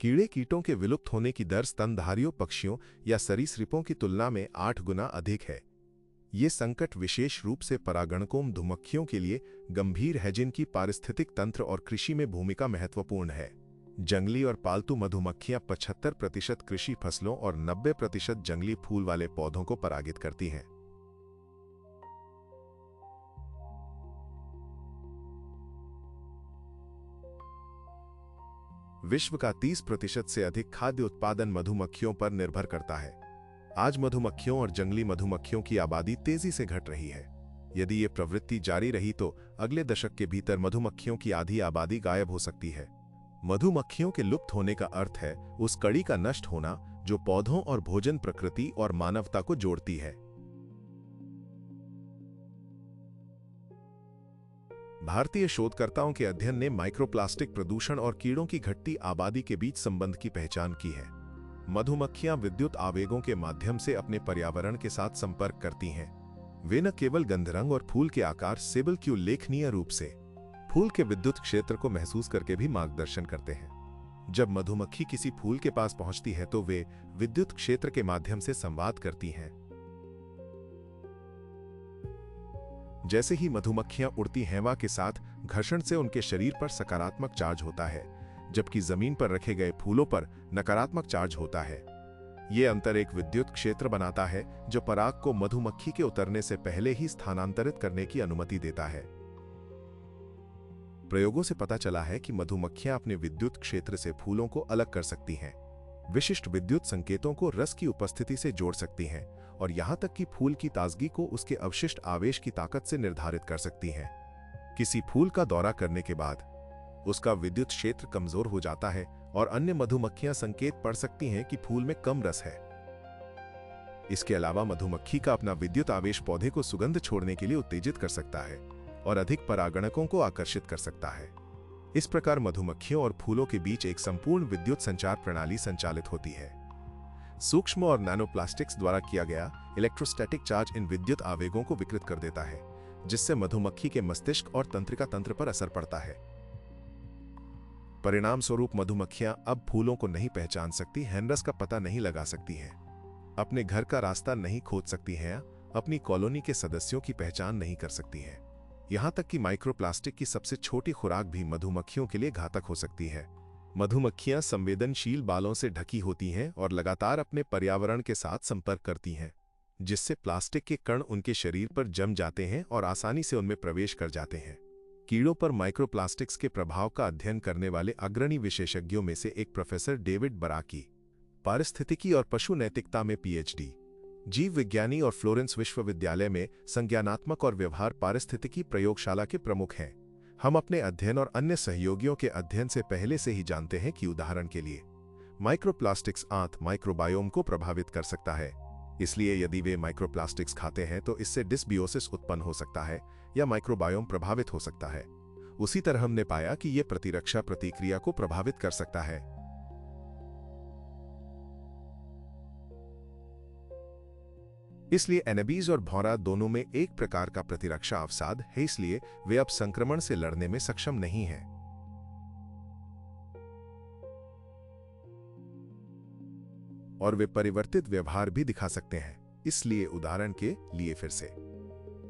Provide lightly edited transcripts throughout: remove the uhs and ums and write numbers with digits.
कीड़े कीटों के विलुप्त होने की दर स्तनधारियों पक्षियों या सरीसृपों की तुलना में 8 गुना अधिक है। ये संकट विशेष रूप से परागणकों मधुमक्खियों के लिए गंभीर है, जिनकी पारिस्थितिक तंत्र और कृषि में भूमिका महत्वपूर्ण है। जंगली और पालतू मधुमक्खियां 75% कृषि फसलों और 90% जंगली फूल वाले पौधों को परागित करती हैं। विश्व का 30% से अधिक खाद्य उत्पादन मधुमक्खियों पर निर्भर करता है। आज मधुमक्खियों और जंगली मधुमक्खियों की आबादी तेजी से घट रही है। यदि ये प्रवृत्ति जारी रही तो अगले दशक के भीतर मधुमक्खियों की आधी आबादी गायब हो सकती है। मधुमक्खियों के लुप्त होने का अर्थ है उस कड़ी का नष्ट होना जो पौधों और भोजन प्रकृति और मानवता को जोड़ती है। भारतीय शोधकर्ताओं के अध्ययन ने माइक्रोप्लास्टिक प्रदूषण और कीड़ों की घटती आबादी के बीच संबंध की पहचान की है। मधुमक्खियां विद्युत आवेगों के माध्यम से अपने पर्यावरण के साथ संपर्क करती हैं। वे न केवल गंधरंग और फूल के आकार से बल्कि उल्लेखनीय रूप से फूल के विद्युत क्षेत्र को महसूस करके भी मार्गदर्शन करते हैं। जब मधुमक्खी किसी फूल के पास पहुंचती है तो वे विद्युत क्षेत्र के माध्यम से संवाद करती हैं। जैसे ही मधुमक्खियां उड़ती हैं, हवा के साथ घर्षण से उनके शरीर पर सकारात्मक चार्ज होता है, जबकि जमीन पर रखे गए फूलों पर नकारात्मक चार्ज होता है। यह अंतर एक विद्युत क्षेत्र बनाता है जो पराग को मधुमक्खी के उतरने से पहले ही स्थानांतरित करने की अनुमति देता है। प्रयोगों से पता चला है कि मधुमक्खियां अपने विद्युत क्षेत्र से फूलों को अलग कर सकती हैं, विशिष्ट विद्युत संकेतों को रस की उपस्थिति से जोड़ सकती हैं और यहां तक कि फूल की ताजगी को उसके अवशिष्ट आवेश की ताकत से निर्धारित कर सकती हैं। किसी फूल का दौरा करने के बाद उसका विद्युत क्षेत्र कमजोर हो जाता है और अन्य मधुमक्खियां संकेत पढ़ सकती हैं कि फूल में कम रस है। इसके अलावा मधुमक्खी का अपना विद्युत आवेश पौधे को सुगंध छोड़ने के लिए उत्तेजित कर सकता है और अधिक परागणकों को आकर्षित कर सकता है। इस प्रकार मधुमक्खियों और फूलों के बीच एक संपूर्ण विद्युत संचार प्रणाली संचालित होती है। सूक्ष्म और नैनोप्लास्टिक्स द्वारा किया गया इलेक्ट्रोस्टैटिक चार्ज इन विद्युत आवेगों को विकृत कर देता है, जिससे मधुमक्खी के मस्तिष्क और तंत्रिका तंत्र पर असर पड़ता है। परिणाम स्वरूप मधुमक्खियां अब फूलों को नहीं पहचान सकती, हैंडरस का पता नहीं लगा सकती हैं, अपने घर का रास्ता नहीं खोज सकती हैं, अपनी कॉलोनी के सदस्यों की पहचान नहीं कर सकती हैं। यहां तक कि माइक्रोप्लास्टिक की सबसे छोटी खुराक भी मधुमक्खियों के लिए घातक हो सकती है। मधुमक्खियां संवेदनशील बालों से ढकी होती हैं और लगातार अपने पर्यावरण के साथ संपर्क करती हैं, जिससे प्लास्टिक के कण उनके शरीर पर जम जाते हैं और आसानी से उनमें प्रवेश कर जाते हैं। कीड़ों पर माइक्रोप्लास्टिक्स के प्रभाव का अध्ययन करने वाले अग्रणी विशेषज्ञों में से एक प्रोफेसर डेविड बराकी, पारिस्थितिकी और पशु नैतिकता में पीएचडी, जीव विज्ञानी और फ्लोरेंस विश्वविद्यालय में संज्ञानात्मक और व्यवहार पारिस्थितिकी प्रयोगशाला के प्रमुख हैं। हम अपने अध्ययन और अन्य सहयोगियों के अध्ययन से पहले से ही जानते हैं कि उदाहरण के लिए माइक्रोप्लास्टिक्स आंत माइक्रोबायोम को प्रभावित कर सकता है। इसलिए यदि वे माइक्रोप्लास्टिक्स खाते हैं तो इससे डिस्बियोसिस उत्पन्न हो सकता है या माइक्रोबायोम प्रभावित हो सकता है। उसी तरह हमने पाया कि यह प्रतिरक्षा प्रतिक्रिया को प्रभावित कर सकता है। इसलिए एनाबीज और भौरा दोनों में एक प्रकार का प्रतिरक्षा अवसाद है, इसलिए वे अब संक्रमण से लड़ने में सक्षम नहीं हैं। और वे परिवर्तित व्यवहार भी दिखा सकते हैं। इसलिए उदाहरण के लिए फिर से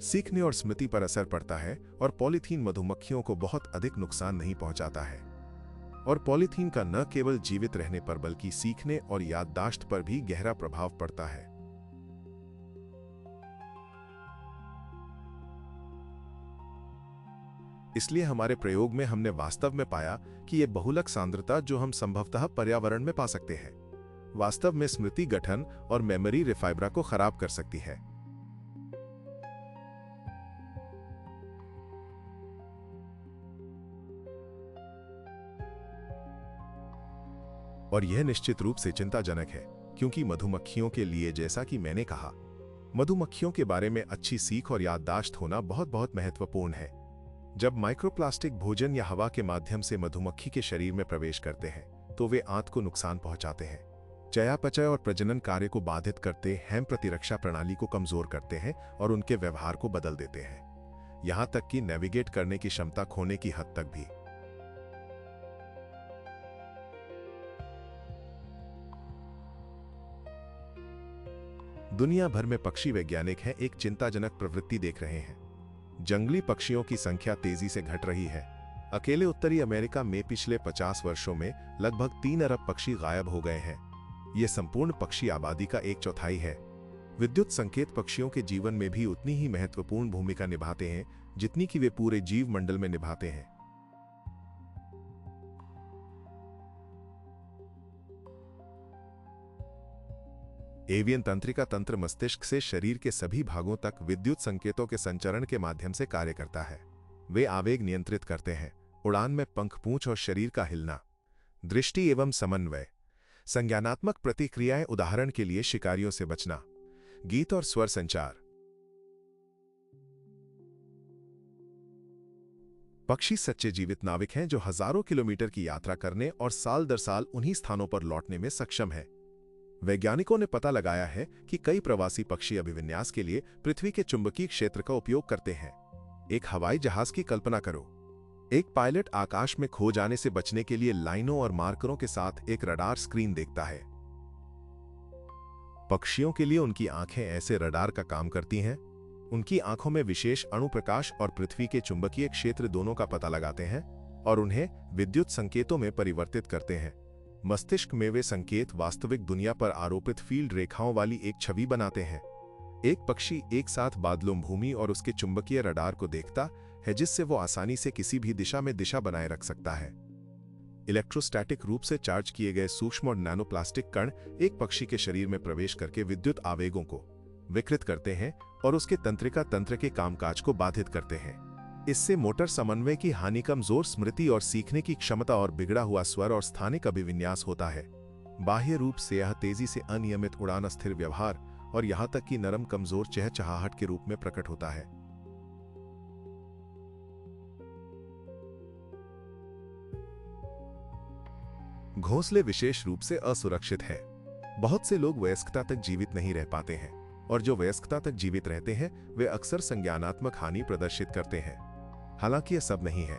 सीखने और स्मृति पर असर पड़ता है और पॉलीथीन मधुमक्खियों को बहुत अधिक नुकसान नहीं पहुंचाता है। और पॉलीथीन का न केवल जीवित रहने पर बल्कि सीखने और याददाश्त पर भी गहरा प्रभाव पड़ता है। इसलिए हमारे प्रयोग में हमने वास्तव में पाया कि यह बहुलक सांद्रता जो हम संभवतः पर्यावरण में पा सकते हैं, वास्तव में स्मृति गठन और मेमोरी रिफाइब्रा को खराब कर सकती है। और यह निश्चित रूप से चिंताजनक है, क्योंकि मधुमक्खियों के लिए, जैसा कि मैंने कहा, मधुमक्खियों के बारे में अच्छी सीख और याददाश्त होना बहुत बहुत महत्वपूर्ण है। जब माइक्रोप्लास्टिक भोजन या हवा के माध्यम से मधुमक्खी के शरीर में प्रवेश करते हैं तो वे आंत को नुकसान पहुंचाते हैं, चयापचय और प्रजनन कार्य को बाधित करते हैं, प्रतिरक्षा प्रणाली को कमजोर करते हैं और उनके व्यवहार को बदल देते हैं, यहां तक कि नेविगेट करने की क्षमता खोने की हद तक भी। दुनिया भर में पक्षी वैज्ञानिक हैं एक चिंताजनक प्रवृत्ति देख रहे हैं। जंगली पक्षियों की संख्या तेजी से घट रही है। अकेले उत्तरी अमेरिका में पिछले 50 वर्षों में लगभग 3 अरब पक्षी गायब हो गए हैं। ये संपूर्ण पक्षी आबादी का 1/4 है। विद्युत संकेत पक्षियों के जीवन में भी उतनी ही महत्वपूर्ण भूमिका निभाते हैं जितनी कि वे पूरे जीव मंडल में निभाते हैं। एवियन तंत्रिका तंत्र मस्तिष्क से शरीर के सभी भागों तक विद्युत संकेतों के संचरण के माध्यम से कार्य करता है। वे आवेग नियंत्रित करते हैं, उड़ान में पंख, पूंछ और शरीर का हिलना, दृष्टि एवं समन्वय, संज्ञानात्मक प्रतिक्रियाएं, उदाहरण के लिए शिकारियों से बचना, गीत और स्वर संचार। पक्षी सच्चे जीवित नाविक हैं जो हजारों किलोमीटर की यात्रा करने और साल दर साल उन्हीं स्थानों पर लौटने में सक्षम हैं। वैज्ञानिकों ने पता लगाया है कि कई प्रवासी पक्षी अभिविन्यास के लिए पृथ्वी के चुंबकीय क्षेत्र का उपयोग करते हैं। एक हवाई जहाज की कल्पना करो। एक पायलट आकाश में खो जाने से बचने के लिए लाइनों और मार्करों के साथ एक रडार स्क्रीन देखता है। पक्षियों के लिए उनकी आंखें ऐसे रडार का काम करती हैं। उनकी आंखों में विशेष अणुप्रकाश और पृथ्वी के चुंबकीय क्षेत्र दोनों का पता लगाते हैं और उन्हें विद्युत संकेतों में परिवर्तित करते हैं। मस्तिष्क में वे संकेत वास्तविक दुनिया पर आरोपित फील्ड रेखाओं वाली एक छवि बनाते हैं। एक पक्षी एक साथ बादलों, भूमि और उसके चुंबकीय रडार को देखता है, जिससे वो आसानी से किसी भी दिशा में दिशा बनाए रख सकता है। इलेक्ट्रोस्टैटिक रूप से चार्ज किए गए सूक्ष्म और नैनोप्लास्टिक कण एक पक्षी के शरीर में प्रवेश करके विद्युत आवेगों को विकृत करते हैं और उसके तंत्रिका तंत्र के कामकाज को बाधित करते हैं। इससे मोटर समन्वय की हानि, कमजोर स्मृति और सीखने की क्षमता और बिगड़ा हुआ स्वर और स्थानिक अभिविन्यास होता है। बाह्य रूप से यह तेजी से अनियमित उड़ान, अस्थिर व्यवहार और यहां तक कि नरम कमजोर चहचहाहट के रूप में प्रकट होता है। घोंसले विशेष रूप से असुरक्षित है। बहुत से लोग वयस्कता तक जीवित नहीं रह पाते हैं और जो वयस्कता तक जीवित रहते हैं वे अक्सर संज्ञानात्मक हानि प्रदर्शित करते हैं। हालांकि यह सब नहीं है।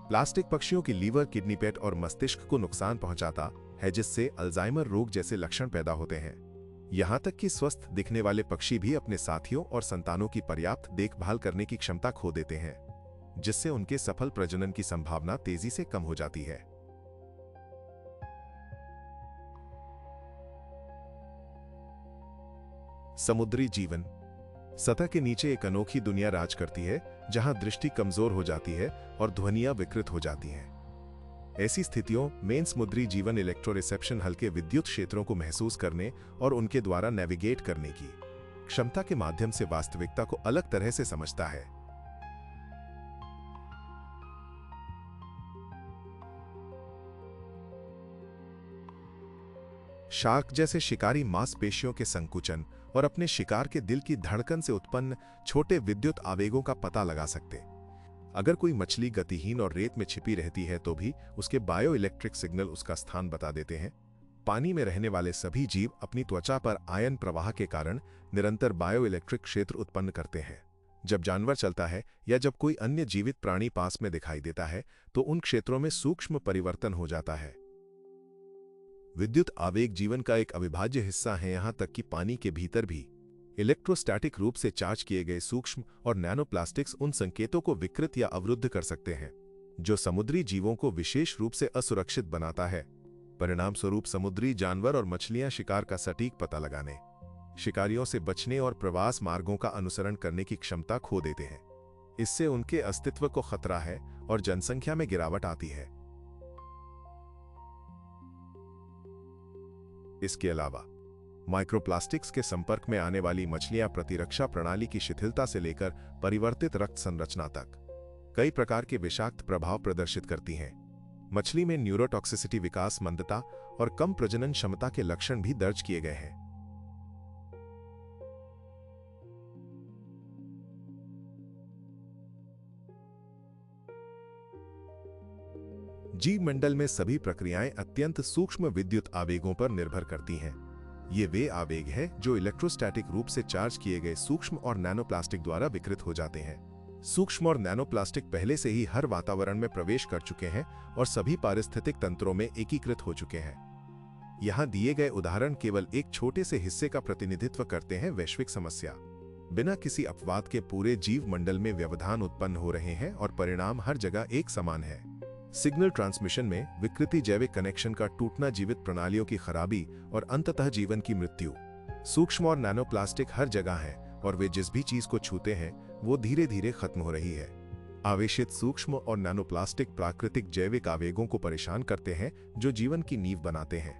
प्लास्टिक पक्षियों की लीवर, किडनी, पेट और मस्तिष्क को नुकसान पहुंचाता है, जिससे अल्जाइमर रोग जैसे लक्षण पैदा होते हैं। यहां तक कि स्वस्थ दिखने वाले पक्षी भी अपने साथियों और संतानों की पर्याप्त देखभाल करने की क्षमता खो देते हैं, जिससे उनके सफल प्रजनन की संभावना तेजी से कम हो जाती है। समुद्री जीवन। सतह के नीचे एक अनोखी दुनिया राज करती है जहां दृष्टि कमजोर हो जाती है और ध्वनियां विकृत हो जाती हैं। ऐसी स्थितियों में समुद्री जीवन इलेक्ट्रो रिसेप्शन, हल्के विद्युत क्षेत्रों को महसूस करने और उनके द्वारा नेविगेट करने की क्षमता के माध्यम से वास्तविकता को अलग तरह से समझता है। शार्क जैसे शिकारी मांसपेशियों के संकुचन और अपने शिकार के दिल की धड़कन से उत्पन्न छोटे विद्युत आवेगों का पता लगा सकते। अगर कोई मछली गतिहीन और रेत में छिपी रहती है तो भी उसके बायो इलेक्ट्रिक सिग्नल उसका स्थान बता देते हैं। पानी में रहने वाले सभी जीव अपनी त्वचा पर आयन प्रवाह के कारण निरंतर बायो इलेक्ट्रिक क्षेत्र उत्पन्न करते हैं। जब जानवर चलता है या जब कोई अन्य जीवित प्राणी पास में दिखाई देता है तो उन क्षेत्रों में सूक्ष्म परिवर्तन हो जाता है। विद्युत आवेग जीवन का एक अविभाज्य हिस्सा है, यहां तक कि पानी के भीतर भी इलेक्ट्रोस्टैटिक रूप से चार्ज किए गए सूक्ष्म और नैनोप्लास्टिक्स उन संकेतों को विकृत या अवरुद्ध कर सकते हैं, जो समुद्री जीवों को विशेष रूप से असुरक्षित बनाता है। परिणाम स्वरूप समुद्री जानवर और मछलियां शिकार का सटीक पता लगाने, शिकारियों से बचने और प्रवास मार्गों का अनुसरण करने की क्षमता खो देते हैं। इससे उनके अस्तित्व को खतरा है और जनसंख्या में गिरावट आती है। इसके अलावा माइक्रोप्लास्टिक्स के संपर्क में आने वाली मछलियां प्रतिरक्षा प्रणाली की शिथिलता से लेकर परिवर्तित रक्त संरचना तक कई प्रकार के विषाक्त प्रभाव प्रदर्शित करती हैं। मछली में न्यूरोटॉक्सिसिटी, विकास मंदता और कम प्रजनन क्षमता के लक्षण भी दर्ज किए गए हैं। जीव मंडल में सभी प्रक्रियाएं अत्यंत सूक्ष्म विद्युत आवेगों पर निर्भर करती हैं। ये वे आवेग हैं जो इलेक्ट्रोस्टैटिक रूप से चार्ज किए गए सूक्ष्म और नैनोप्लास्टिक द्वारा विकृत हो जाते हैं। सूक्ष्म और नैनोप्लास्टिक पहले से ही हर वातावरण में प्रवेश कर चुके हैं और सभी पारिस्थितिक तंत्रों में एकीकृत हो चुके हैं। यहाँ दिए गए उदाहरण केवल एक छोटे से हिस्से का प्रतिनिधित्व करते हैं वैश्विक समस्या। बिना किसी अपवाद के पूरे जीव मंडल में व्यवधान उत्पन्न हो रहे हैं और परिणाम हर जगह एक समान है। सिग्नल ट्रांसमिशन में विकृति, जैविक कनेक्शन का टूटना, जीवित प्रणालियों की खराबी और अंततः जीवन की मृत्यु। सूक्ष्म और नैनोप्लास्टिक हर जगह है और वे जिस भी चीज को छूते हैं वो धीरे धीरे खत्म हो रही है। आवेशित सूक्ष्म और नैनोप्लास्टिक प्राकृतिक जैविक आवेगों को परेशान करते हैं जो जीवन की नींव बनाते हैं।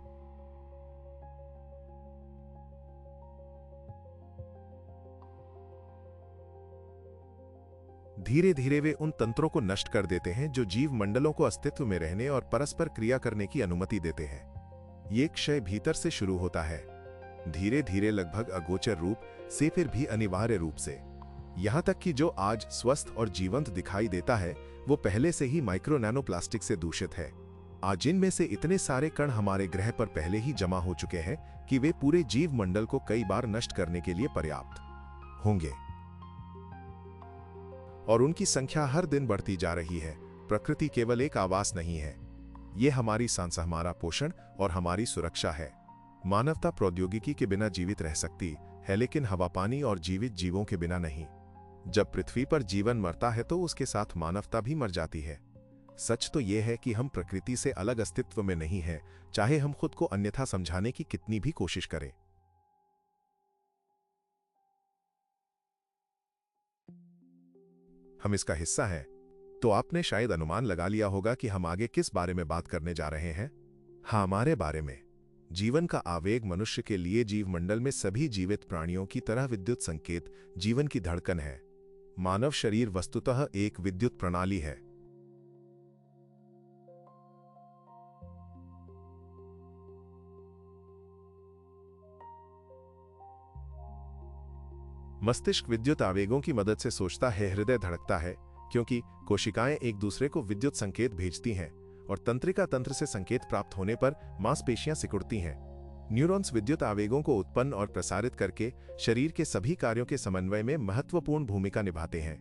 धीरे धीरे वे उन तंत्रों को नष्ट कर देते हैं जो जीव मंडलों को अस्तित्व में रहने और परस्पर क्रिया करने की अनुमति देते हैं। ये क्षय भीतर से शुरू होता है, धीरे धीरे, लगभग अगोचर रूप से, फिर भी अनिवार्य रूप से। यहां तक कि जो आज स्वस्थ और जीवंत दिखाई देता है वो पहले से ही माइक्रो नैनो प्लास्टिक से दूषित है। आज इनमें से इतने सारे कण हमारे ग्रह पर पहले ही जमा हो चुके हैं कि वे पूरे जीव मंडल को कई बार नष्ट करने के लिए पर्याप्त होंगे, और उनकी संख्या हर दिन बढ़ती जा रही है। प्रकृति केवल एक आवास नहीं है, ये हमारी सांस, हमारा पोषण और हमारी सुरक्षा है। मानवता प्रौद्योगिकी के बिना जीवित रह सकती है, लेकिन हवा, पानी और जीवित जीवों के बिना नहीं। जब पृथ्वी पर जीवन मरता है तो उसके साथ मानवता भी मर जाती है। सच तो यह है कि हम प्रकृति से अलग अस्तित्व में नहीं हैं, चाहे हम खुद को अन्यथा समझाने की कितनी भी कोशिश करें। हम इसका हिस्सा हैं, तो आपने शायद अनुमान लगा लिया होगा कि हम आगे किस बारे में बात करने जा रहे हैं। हाँ, हमारे बारे में। जीवन का आवेग मनुष्य के लिए जीवमंडल में सभी जीवित प्राणियों की तरह विद्युत संकेत, जीवन की धड़कन है। मानव शरीर वस्तुतः एक विद्युत प्रणाली है। मस्तिष्क विद्युत आवेगों की मदद से सोचता है, हृदय धड़कता है क्योंकि कोशिकाएं एक दूसरे को विद्युत संकेत भेजती हैं, और तंत्रिका तंत्र से संकेत प्राप्त होने पर मांसपेशियां सिकुड़ती हैं। न्यूरॉन्स विद्युत आवेगों को उत्पन्न और प्रसारित करके शरीर के सभी कार्यों के समन्वय में महत्वपूर्ण भूमिका निभाते हैं।